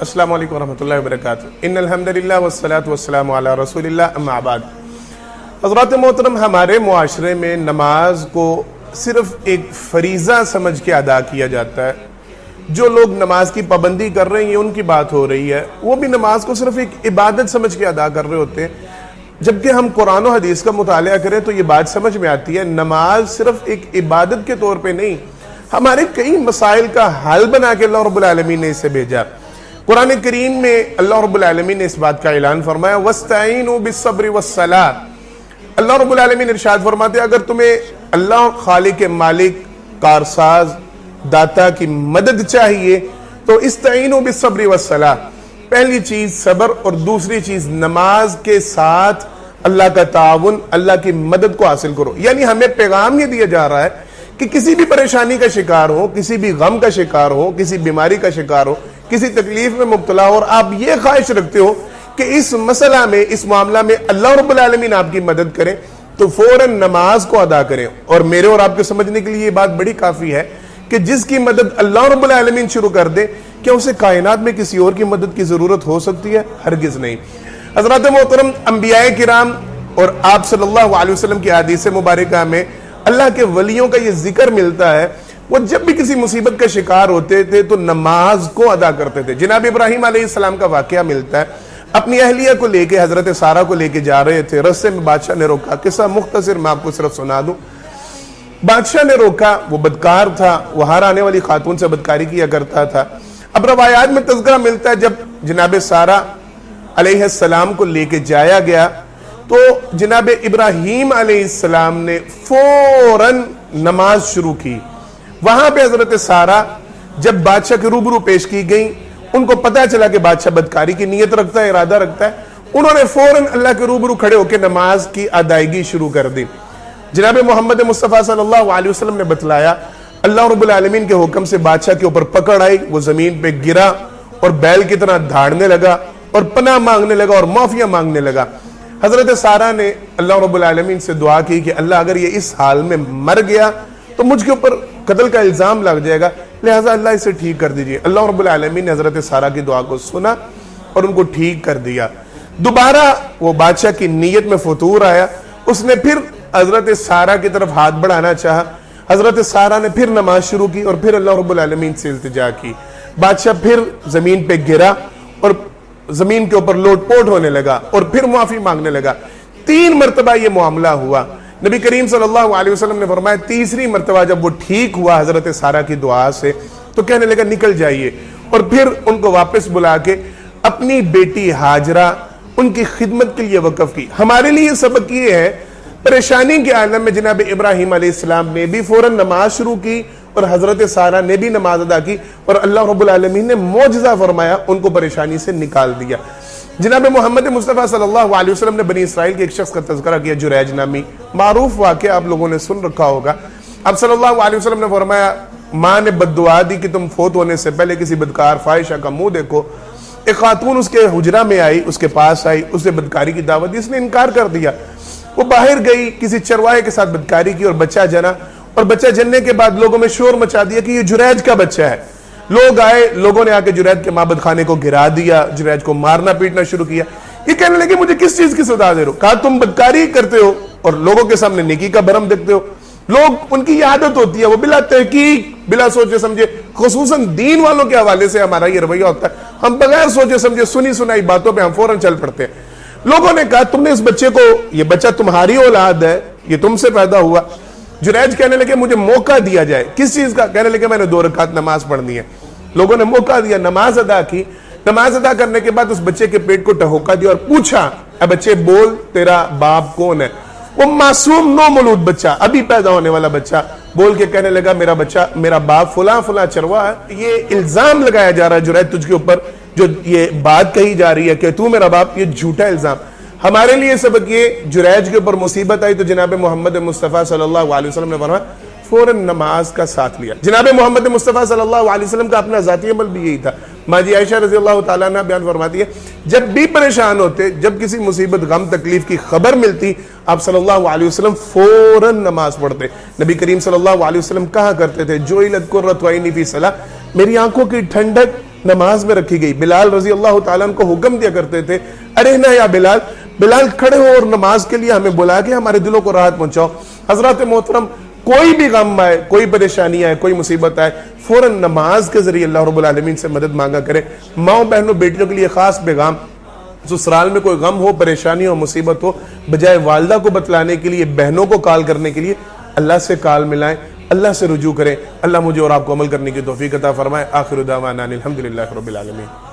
अस्सलामु अलैकुम वरहमतुल्लाहि वबरकातुहू इन्नल हम्दुलिल्लाह वस्सलातु वस्सलामु अला रसूलिल्लाह अम्मा बाद। हज़रात मोहतरम, हमारे मुआशरे में नमाज को सिर्फ एक फरीज़ा समझ के अदा किया जाता है। जो लोग नमाज की पाबंदी कर रहे हैं, उनकी बात हो रही है, वो भी नमाज को सिर्फ एक इबादत समझ के अदा कर रहे होते हैं। जबकि हम कुरान और हदीस का मुतालिया करें तो ये बात समझ में आती है, नमाज सिर्फ एक इबादत के तौर पे नहीं, हमारे कई मसाइल का हल बना के अल्लाह रब्बुल आलमीन ने इसे भेजा। कुरान करीम में अल्लाह रब्बुल आलमीन ने इस बात का ऐलान फरमाया, वस्तईनु बिस्सब्रि वस्सलाह। अल्लाह रब्बुल आलमीन इरशाद फरमाते, अगर तुम्हें अल्लाह खालिक मालिक कारसाज दाता की मदद चाहिए तो इस्तईनु बिस्सब्रि वस्सलाह, पहली चीज सब्र और दूसरी चीज नमाज के साथ अल्लाह का ताउन, अल्लाह की मदद को हासिल करो। यानी हमें पैगाम ये दिया जा रहा है कि किसी भी परेशानी का शिकार हो, किसी भी गम का शिकार हो, किसी बीमारी का शिकार हो, किसी तकलीफ में मुब्तला हो और आप ये ख्वाहिश रखते हो कि इस मसला में, इस मामला में अल्लाह रब्बुल आलमीन आपकी मदद करें, तो फौरन नमाज को अदा करें। और मेरे और आपके समझने के लिए ये बात बड़ी काफी है कि जिसकी मदद अल्लाह रब्बुल आलमीन शुरू कर दे, क्या उसे कायनात में किसी और की मदद की जरूरत हो सकती है? हरगिज नहीं। हज़रात मोहतरम, अंबियाए किराम और आप सल्लल्लाहु अलैहि वसल्लम की हदीस मुबारका में अल्लाह के वलियों का ये जिक्र मिलता है, वो जब भी किसी मुसीबत का शिकार होते थे तो नमाज को अदा करते थे। जनाब इब्राहिम अलैहिस्सलाम का वाकया मिलता है, अपनी अहलिया को लेके, हजरत सारा को लेके जा रहे थे, रस्ते में बादशाह ने रोका। किस्सा मुख्तसर मैं आपको सिर्फ सुना दूं। बादशाह ने रोका, वो बदकार था, वो हर आने वाली खातून से बदकारी किया करता था। अब रवायात में तज़किरा मिलता है, जब जनाब सारा अलैहिस्सलाम को लेके जाया गया तो जनाब इब्राहिम अलैहिस्सलाम ने फौरन नमाज शुरू की। वहां पे हजरत सारा जब बादशाह के रूबरू पेश की गई, उनको पता चला कि बादशाह बदकारी की नीयत रखता है, इरादा रखता है। उन्होंने फौरन अल्लाह के रूबरू खड़े होकर नमाज की अदायगी शुरू कर दी। जनाब मोहम्मद मुस्तफ़ा सल्लल्लाहु अलैहि वसल्लम ने बतलाया, अल्लाह रब्बुल आलमीन के हुक्म से बादशाह के ऊपर पकड़ आई, वो जमीन पे गिरा और बैल की तरह धाड़ने लगा और पनाह मांगने लगा और माफिया मांगने लगा। हजरत सारा ने अल्लाह रब्बुल आलमीन से दुआ की कि अल्लाह अगर ये इस हाल में मर गया तो मुझके ऊपर कत्ल का इल्जाम लग जाएगा, लिहाजा अल्लाह इसे ठीक कर दीजिए। अल्लाह रब्बुल आलमीन ने हजरत सारा की दुआ को सुना और उनको ठीक कर दिया। दोबारा वो बादशाह की नीयत में फतूर आया, उसने फिर हजरत सारा की तरफ हाथ बढ़ाना चाहा। हजरत सारा ने फिर नमाज शुरू की और फिर अल्लाह रब्बुल आलमीन से इल्तिजा की। बादशाह फिर जमीन पे गिरा और जमीन के ऊपर लोटपोट होने लगा और फिर माफी मांगने लगा। 3 मरतबा ये मामला हुआ। नबी करीम सल्लल्लाहु अलैहि वसल्लम ने फरमाया, तीसरी मरतबा जब वो ठीक हुआ हजरत सारा की दुआ से, तो कहने लगा निकल जाइए। और फिर उनको वापस बुला के अपनी बेटी हाजरा उनकी खिदमत के लिए वक्फ की। हमारे लिए सबक ये है, परेशानी के आलम में जनाब इब्राहिम अलैहिस्सलाम ने भी फौरन नमाज शुरू की और हजरत सारा ने भी नमाज अदा की और अल्लाह रब्बुल आलमीन ने मौजज़ा फरमाया, उनको परेशानी से निकाल दिया। जनाब मोहम्मद मुस्तफ़ा सल्लल्लाहु अलैहि वसल्लम ने बनी इसराइल के एक शख्स का तज़किरा किया, जुरैज नामी, मारूफ वाक़या आप लोगों ने सुन रखा होगा। अब सल्लल्लाहु अलैहि वसल्लम ने फरमाया, माँ ने बद्दुआ दी कि तुम फोत होने से पहले किसी बदकार फाहिशा का मुंह देखो। एक खातून उसके हुजरा में आई, उसके पास आई, उसने बदकारी की दावत दी, इसने इनकार कर दिया। वो बाहर गई, किसी चरवाहे के साथ बदकारी की और बच्चा जना, और बच्चा जनने के बाद लोगों में शोर मचा दिया कि ये जुरैज का बच्चा है। लोग आए, लोगों ने आके जुरैज के माबद खाने को गिरा दिया, जुरैज को मारना पीटना शुरू किया। ये कहने लगे, मुझे किस चीज की सजा दे रहे हो? कहा तुम बदकारी करते हो और लोगों के सामने नेकी का भरम देखते हो। लोग, उनकी ये आदत होती है, वो बिला तहकीक, बिला सोचे समझे, खुसूसन दीन वालों के हवाले से हमारा ये रवैया होता है, हम बगैर सोचे समझे सुनी सुनाई बातों पर हम फौरन चल पड़ते हैं। लोगों ने कहा, तुमने इस बच्चे को, ये बच्चा तुम्हारी औलाद है, ये तुमसे पैदा हुआ। जुरैज कहने लगे, मुझे मौका दिया जाए। किस चीज का? कहने लगे, मैंने 2 रकात नमाज पढ़नी है। लोगों ने मौका दिया, नमाज अदा की। नमाज अदा करने के बाद उस बच्चे के पेट को टहोका दिया और पूछा, अब बच्चे बोल, तेरा बाप कौन है? वो मासूम नौमौलूद बच्चा, अभी पैदा होने वाला बच्चा बोल के कहने लगा, मेरा बच्चा, मेरा बाप फुला फुला चरवा है। ये इल्जाम लगाया जा रहा है जुरैज तुझके ऊपर, जो ये बात कही जा रही है कि तू मेरा बाप, ये झूठा इल्जाम। हमारे लिए सबक ये, जुरैज के ऊपर मुसीबत आई तो जनाब मोहम्मद मुस्तफ़ा सल्लल्लाहु अलैहि वसल्लम ने फरमाया, फौरन नमाज का साथ लिया। जनाब मोहम्मद मुस्तफ़ा सल्लल्लाहु अलैहि वसल्लम का अपना ज़ाती अमल भी यही था। माजी आयशा रज़ी अल्लाह तआला अन्हा बयान फरमाती है, जब भी परेशान होते, जब किसी मुसीबत गम तकलीफ की खबर मिलती, आप सल्लल्लाहु अलैहि वसल्लम फौरन नमाज पढ़ते। नबी करीम सल्लल्लाहु अलैहि वसल्लम कहा करते थे, जुइलत कुर्रतु ऐनी फी सलाह, मेरी आंखों की ठंडक नमाज में रखी गई। बिलाल रजी अल्लाह तआला को हुक्म दिया करते थे, अरे ना या बिलाल, बिलाल खड़े हो और नमाज के लिए हमें बुला के हमारे दिलों को राहत पहुंचाओ। हजरत मोहतरम, कोई भी गम आए, कोई परेशानी आए, कोई मुसीबत आए, फौरन नमाज के जरिए अल्लाह रब्बुल आलमीन से मदद मांगा करें। माओ बहनों बेटियों के लिए खास पैगाम, ससुराल में कोई गम हो, परेशानी हो, मुसीबत हो, बजाय वालदा को बतलाने के लिए, बहनों को कॉल करने के लिए अल्लाह से कॉल मिलाएं, अल्लाह से रुजू करें। अल्लाह मुझे और आपको अमल करने की तौफीक अता फरमाए। आखिर दावाना अनिल हम्दुलिल्लाहि रब्बिल आलमीन।